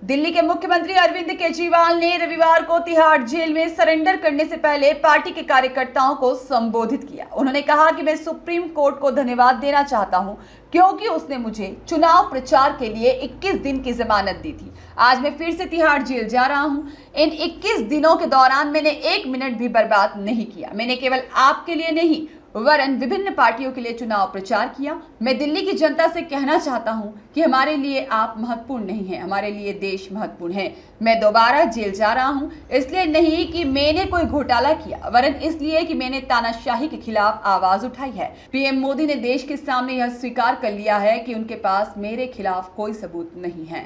दिल्ली के मुख्यमंत्री अरविंद केजरीवाल ने रविवार को तिहाड़ जेल में सरेंडर करने से पहले पार्टी के कार्यकर्ताओं को संबोधित किया। उन्होंने कहा कि मैं सुप्रीम कोर्ट को धन्यवाद देना चाहता हूं क्योंकि उसने मुझे चुनाव प्रचार के लिए 21 दिन की जमानत दी थी। आज मैं फिर से तिहाड़ जेल जा रहा हूं। इन 21 दिनों के दौरान मैंने 1 मिनट भी बर्बाद नहीं किया। मैंने केवल आपके लिए नहीं वरन विभिन्न पार्टियों के लिए चुनाव प्रचार किया। मैं दिल्ली की जनता से कहना चाहता हूं कि हमारे लिए आप महत्वपूर्ण नहीं हैं, हमारे लिए देश महत्वपूर्ण है। मैं दोबारा जेल जा रहा हूं इसलिए नहीं कि मैंने कोई घोटाला किया वरन इसलिए कि मैंने तानाशाही के खिलाफ आवाज उठाई है। पीएम मोदी ने देश के सामने यह स्वीकार कर लिया है कि उनके पास मेरे खिलाफ कोई सबूत नहीं है।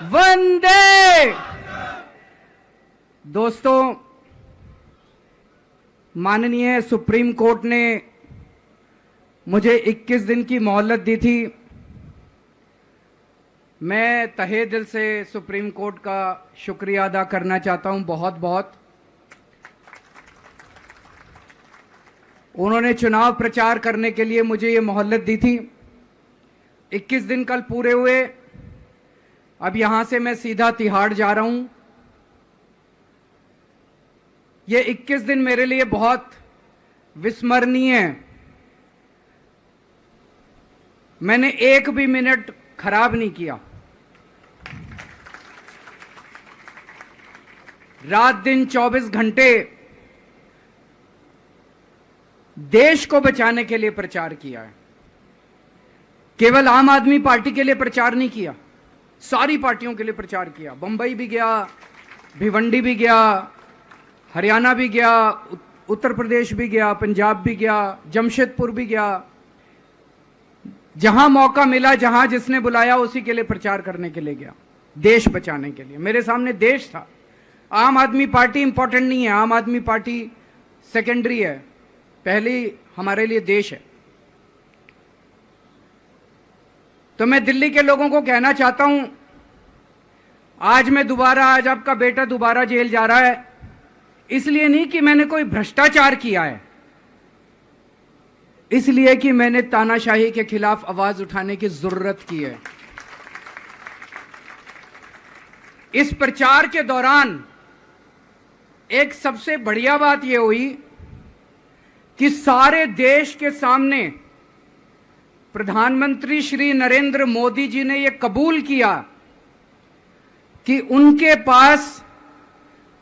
वंदे दोस्तों, माननीय सुप्रीम कोर्ट ने मुझे 21 दिन की मोहलत दी थी। मैं तहे दिल से सुप्रीम कोर्ट का शुक्रिया अदा करना चाहता हूं, बहुत बहुत। उन्होंने चुनाव प्रचार करने के लिए मुझे ये मोहलत दी थी। 21 दिन कल पूरे हुए। अब यहां से मैं सीधा तिहाड़ जा रहा हूं। ये 21 दिन मेरे लिए बहुत विस्मरणीय है। मैंने एक भी मिनट खराब नहीं किया। रात दिन 24 घंटे देश को बचाने के लिए प्रचार किया है। केवल आम आदमी पार्टी के लिए प्रचार नहीं किया, सारी पार्टियों के लिए प्रचार किया। बंबई भी गया, भिवंडी भी गया, हरियाणा भी गया, उत्तर प्रदेश भी गया, पंजाब भी गया, जमशेदपुर भी गया। जहां मौका मिला, जहां जिसने बुलाया उसी के लिए प्रचार करने के लिए गया, देश बचाने के लिए। मेरे सामने देश था। आम आदमी पार्टी इंपॉर्टेंट नहीं है, आम आदमी पार्टी सेकेंडरी है, पहली हमारे लिए देश है। तो मैं दिल्ली के लोगों को कहना चाहता हूं, आज आपका बेटा दोबारा जेल जा रहा है, इसलिए नहीं कि मैंने कोई भ्रष्टाचार किया है, इसलिए कि मैंने तानाशाही के खिलाफ आवाज उठाने की जरूरत की है। इस प्रचार के दौरान एक सबसे बढ़िया बात यह हुई कि सारे देश के सामने प्रधानमंत्री श्री नरेंद्र मोदी जी ने यह कबूल किया कि उनके पास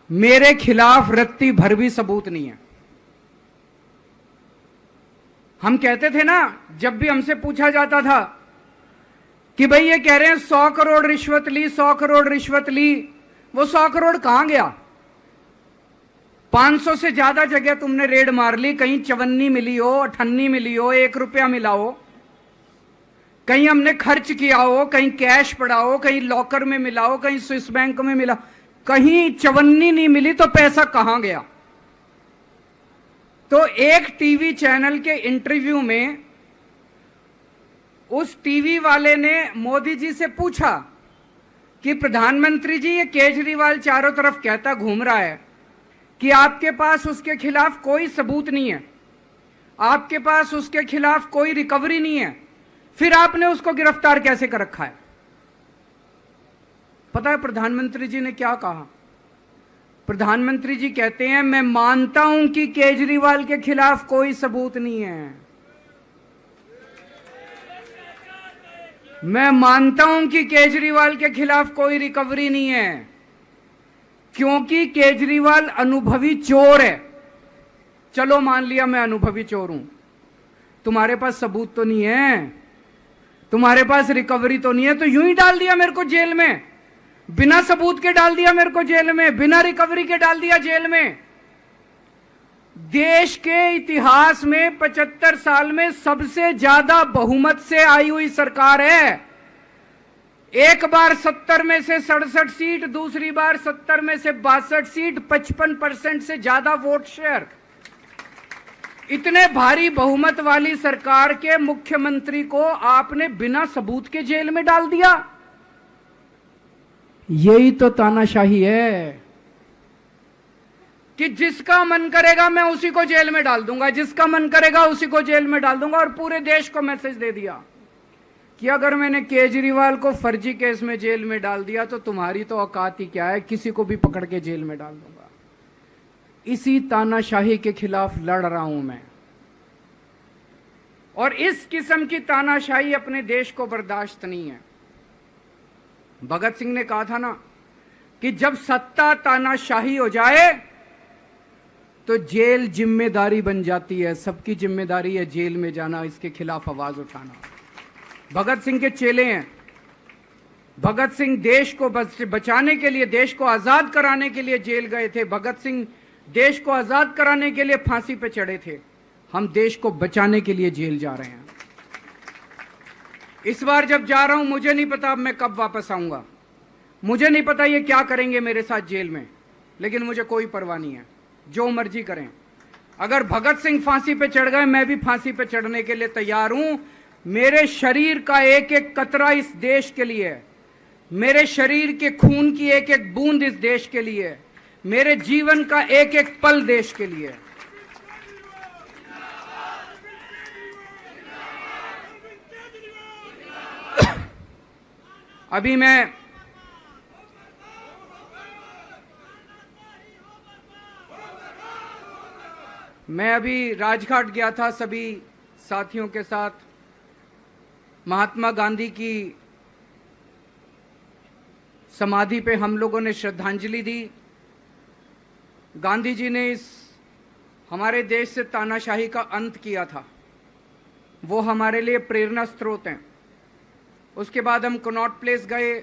मेरे खिलाफ रत्ती भर भी सबूत नहीं है। हम कहते थे ना, जब भी हमसे पूछा जाता था कि भाई ये कह रहे हैं 100 करोड़ रिश्वत ली, 100 करोड़ रिश्वत ली, वो 100 करोड़ कहां गया? 500 से ज्यादा जगह तुमने रेड मार ली, कहीं चवन्नी मिली हो, अठन्नी मिली हो, 1 रुपया मिला हो, कहीं हमने खर्च किया हो, कहीं कैश पड़ा हो, कहीं लॉकर में मिला हो, कहीं स्विस बैंक में मिला, कहीं चवन्नी नहीं मिली, तो पैसा कहां गया? तो एक टीवी चैनल के इंटरव्यू में उस टीवी वाले ने मोदी जी से पूछा कि प्रधानमंत्री जी, ये केजरीवाल चारों तरफ कहता घूम रहा है कि आपके पास उसके खिलाफ कोई सबूत नहीं है, आपके पास उसके खिलाफ कोई रिकवरी नहीं है, फिर आपने उसको गिरफ्तार कैसे कर रखा है? पता है प्रधानमंत्री जी ने क्या कहा? प्रधानमंत्री जी कहते हैं, मैं मानता हूं कि केजरीवाल के खिलाफ कोई सबूत नहीं है, मैं मानता हूं कि केजरीवाल के खिलाफ कोई रिकवरी नहीं है, क्योंकि केजरीवाल अनुभवी चोर है। चलो मान लिया मैं अनुभवी चोर हूं, तुम्हारे पास सबूत तो नहीं है, तुम्हारे पास रिकवरी तो नहीं है, तो यूं ही डाल दिया मेरे को जेल में, बिना सबूत के डाल दिया मेरे को जेल में, बिना रिकवरी के डाल दिया जेल में। देश के इतिहास में 75 साल में सबसे ज्यादा बहुमत से आई हुई सरकार है। एक बार 70 में से 67 सीट, दूसरी बार 70 में से 62 सीट, 55% से ज्यादा वोट शेयर। इतने भारी बहुमत वाली सरकार के मुख्यमंत्री को आपने बिना सबूत के जेल में डाल दिया। यही तो तानाशाही है कि जिसका मन करेगा मैं उसी को जेल में डाल दूंगा, जिसका मन करेगा उसी को जेल में डाल दूंगा, और पूरे देश को मैसेज दे दिया कि अगर मैंने केजरीवाल को फर्जी केस में जेल में डाल दिया तो तुम्हारी तो औकात ही क्या है, किसी को भी पकड़ के जेल में डाल दूंगा। इसी तानाशाही के खिलाफ लड़ रहा हूं मैं, और इस किस्म की तानाशाही अपने देश को बर्दाश्त नहीं है। भगत सिंह ने कहा था ना कि जब सत्ता तानाशाही हो जाए तो जेल जिम्मेदारी बन जाती है, सबकी जिम्मेदारी है जेल में जाना, इसके खिलाफ आवाज उठाना। भगत सिंह के चेले हैं। भगत सिंह देश को बचाने के लिए, देश को आजाद कराने के लिए जेल गए थे। भगत सिंह देश को आजाद कराने के लिए फांसी पे चढ़े थे। हम देश को बचाने के लिए जेल जा रहे हैं। इस बार जब जा रहा हूं, मुझे नहीं पता अब मैं कब वापस आऊंगा, मुझे नहीं पता ये क्या करेंगे मेरे साथ जेल में, लेकिन मुझे कोई परवाह नहीं है, जो मर्जी करें। अगर भगत सिंह फांसी पे चढ़ गए, मैं भी फांसी पे चढ़ने के लिए तैयार हूं। मेरे शरीर का एक एक कतरा इस देश के लिए है, मेरे शरीर के खून की एक एक बूंद इस देश के लिए है, मेरे जीवन का एक एक पल देश के लिए है। अभी मैं अभी राजघाट गया था सभी साथियों के साथ। महात्मा गांधी की समाधि पे हम लोगों ने श्रद्धांजलि दी। गांधी जी ने इस हमारे देश से तानाशाही का अंत किया था, वो हमारे लिए प्रेरणा स्रोत हैं। उसके बाद हम कनॉट प्लेस गए,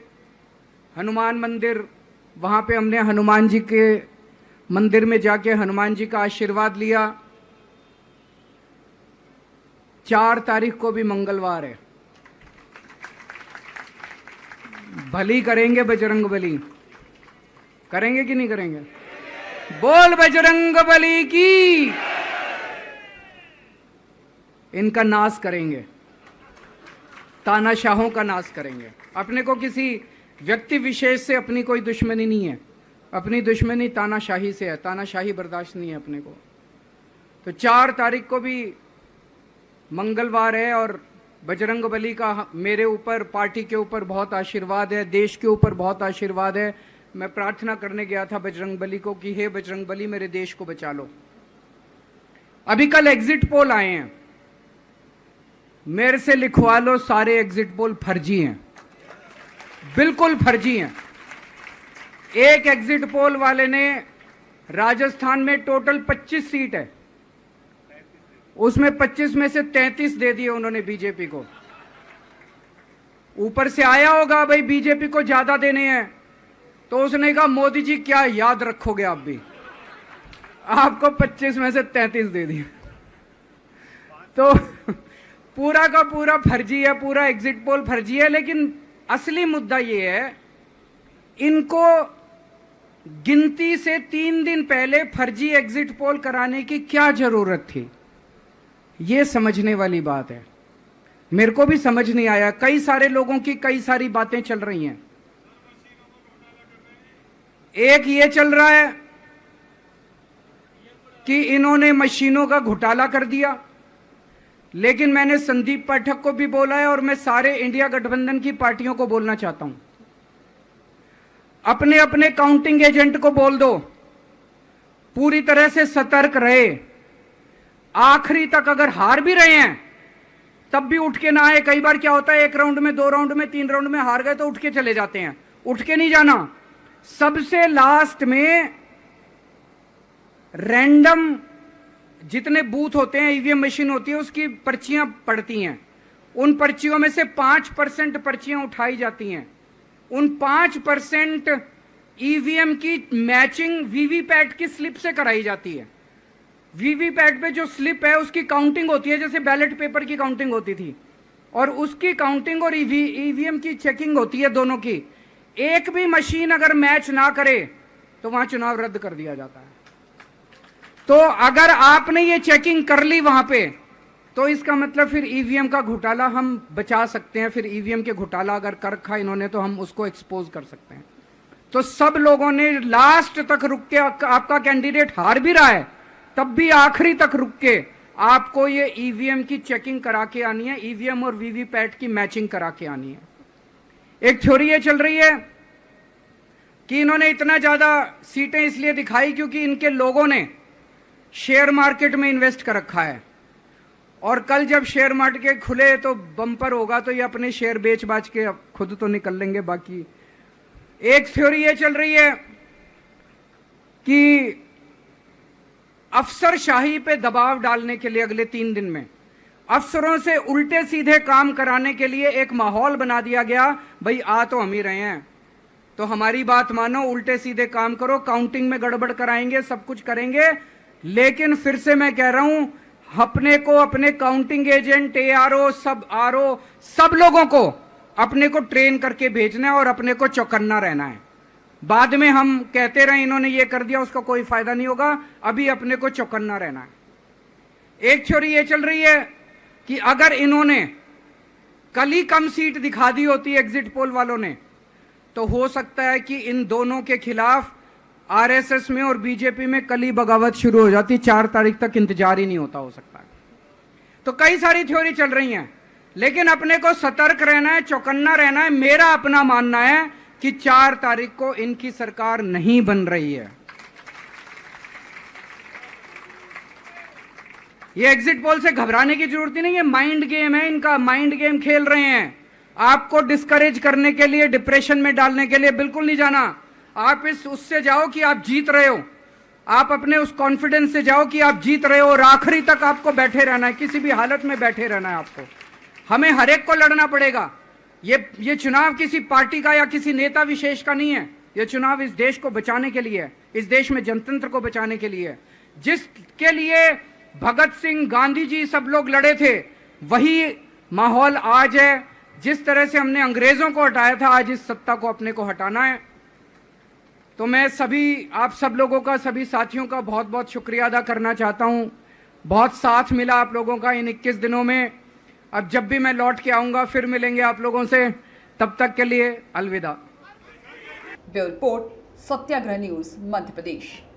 हनुमान मंदिर, वहाँ पे हमने हनुमान जी के मंदिर में जाके हनुमान जी का आशीर्वाद लिया। 4 तारीख को भी मंगलवार है, भली करेंगे बजरंग बली, करेंगे कि नहीं करेंगे? बोल बजरंग बली की। इनका नाश करेंगे, तानाशाहों का नाश करेंगे। अपने को किसी व्यक्ति विशेष से अपनी कोई दुश्मनी नहीं है, अपनी दुश्मनी तानाशाही से है। तानाशाही बर्दाश्त नहीं है अपने को। तो 4 तारीख को भी मंगलवार है और बजरंग बली का मेरे ऊपर, पार्टी के ऊपर बहुत आशीर्वाद है, देश के ऊपर बहुत आशीर्वाद है। मैं प्रार्थना करने गया था बजरंग बली को कि हे बजरंग बली, मेरे देश को बचा लो। अभी कल एग्जिट पोल आए हैं, मेरे से लिखवा लो, सारे एग्जिट पोल फर्जी हैं, बिल्कुल फर्जी हैं। एक एग्जिट पोल वाले ने राजस्थान में टोटल 25 सीट है, उसमें 25 में से 33 दे दिए उन्होंने बीजेपी को। ऊपर से आया होगा भाई बीजेपी को ज्यादा देने हैं, तो उसने कहा मोदी जी क्या याद रखोगे आप भी, आपको 25 में से 33 दे दिए। तो पूरा का पूरा फर्जी है, पूरा एग्जिट पोल फर्जी है। लेकिन असली मुद्दा ये है, इनको गिनती से 3 दिन पहले फर्जी एग्जिट पोल कराने की क्या जरूरत थी, ये समझने वाली बात है। मेरे को भी समझ नहीं आया। कई सारे लोगों की कई सारी बातें चल रही हैं। एक ये चल रहा है कि इन्होंने मशीनों का घोटाला कर दिया, लेकिन मैंने संदीप पाठक को भी बोला है और मैं सारे इंडिया गठबंधन की पार्टियों को बोलना चाहता हूं, अपने अपने काउंटिंग एजेंट को बोल दो, पूरी तरह से सतर्क रहे। आखिरी तक अगर हार भी रहे हैं तब भी उठ के ना आए। कई बार क्या होता है, 1 राउंड में, 2 राउंड में, 3 राउंड में हार गए तो उठ के चले जाते हैं। उठ के नहीं जाना। सबसे लास्ट में रैंडम जितने बूथ होते हैं, ईवीएम मशीन होती है, उसकी पर्चियां पड़ती हैं। उन पर्चियों में से 5% पर्चियां उठाई जाती हैं। उन 5% ईवीएम की मैचिंग वीवीपैट की स्लिप से कराई जाती है। वीवीपैट पे जो स्लिप है उसकी काउंटिंग होती है, जैसे बैलेट पेपर की काउंटिंग होती थी, और उसकी काउंटिंग और ईवीएम की चेकिंग होती है दोनों की। एक भी मशीन अगर मैच ना करे तो वहां चुनाव रद्द कर दिया जाता है। तो अगर आपने ये चेकिंग कर ली वहां पे, तो इसका मतलब फिर ईवीएम का घोटाला हम बचा सकते हैं। फिर ईवीएम के घोटाला अगर कर रखा इन्होंने तो हम उसको एक्सपोज कर सकते हैं। तो सब लोगों ने लास्ट तक रुक के, आपका कैंडिडेट हार भी रहा है तब भी आखिरी तक रुक के आपको ये ईवीएम की चेकिंग करा के आनी है, ईवीएम और वीवीपैट की मैचिंग करा के आनी है। एक थ्योरी ये चल रही है कि इन्होंने इतना ज्यादा सीटें इसलिए दिखाई क्योंकि इनके लोगों ने शेयर मार्केट में इन्वेस्ट कर रखा है, और कल जब शेयर मार्केट खुले तो बम्पर होगा, तो ये अपने शेयर बेच बाच के खुद तो निकल लेंगे। बाकी एक थ्योरी ये चल रही है कि अफसरशाही पे दबाव डालने के लिए अगले 3 दिन में अफसरों से उल्टे सीधे काम कराने के लिए एक माहौल बना दिया गया। भाई आ तो हम ही रहे हैं, तो हमारी बात मानो, उल्टे सीधे काम करो, काउंटिंग में गड़बड़ कराएंगे, सब कुछ करेंगे। लेकिन फिर से मैं कह रहा हूं, अपने को, अपने काउंटिंग एजेंट, एआरओ, सब आरओ, सब लोगों को अपने को ट्रेन करके भेजना है और अपने को चौकन्ना रहना है। बाद में हम कहते रहे इन्होंने ये कर दिया, उसका कोई फायदा नहीं होगा। अभी अपने को चौकन्ना रहना है। एक थ्योरी ये चल रही है कि अगर इन्होंने कल ही कम सीट दिखा दी होती एग्जिट पोल वालों ने, तो हो सकता है कि इन दोनों के खिलाफ आरएसएस में और बीजेपी में कल ही बगावत शुरू हो जाती। 4 तारीख तक इंतजार ही नहीं होता, हो सकता है। तो कई सारी थ्योरी चल रही हैं, लेकिन अपने को सतर्क रहना है, चौकन्ना रहना है। मेरा अपना मानना है कि 4 तारीख को इनकी सरकार नहीं बन रही है। ये एग्जिट पोल से घबराने की जरूरत ही नहीं है, माइंड गेम है इनका, माइंड गेम खेल रहे हैं। आपको डिस्करेज करने के लिए, डिप्रेशन में डालने के लिए बिल्कुल नहीं जाना। आप उससे जाओ कि आप जीत रहे हो, आप अपने उस कॉन्फिडेंस से जाओ कि आप जीत रहे हो, और आखिरी तक आपको बैठे रहना है, किसी भी हालत में बैठे रहना है आपको। हमें हर एक को लड़ना पड़ेगा। ये चुनाव किसी पार्टी का या किसी नेता विशेष का नहीं है। ये चुनाव इस देश को बचाने के लिए है, इस देश में जनतंत्र को बचाने के लिए है। जिसके लिए भगत सिंह, गांधी जी सब लोग लड़े थे, वही माहौल आज है। जिस तरह से हमने अंग्रेजों को हटाया था, आज इस सत्ता को अपने को हटाना है। तो मैं सभी, आप सब लोगों का, सभी साथियों का बहुत बहुत शुक्रिया अदा करना चाहता हूं। बहुत साथ मिला आप लोगों का इन 21 दिनों में। अब जब भी मैं लौट के आऊंगा फिर मिलेंगे आप लोगों से। तब तक के लिए अलविदा। ब्यूरो रिपोर्ट, सत्याग्रह न्यूज, मध्य प्रदेश।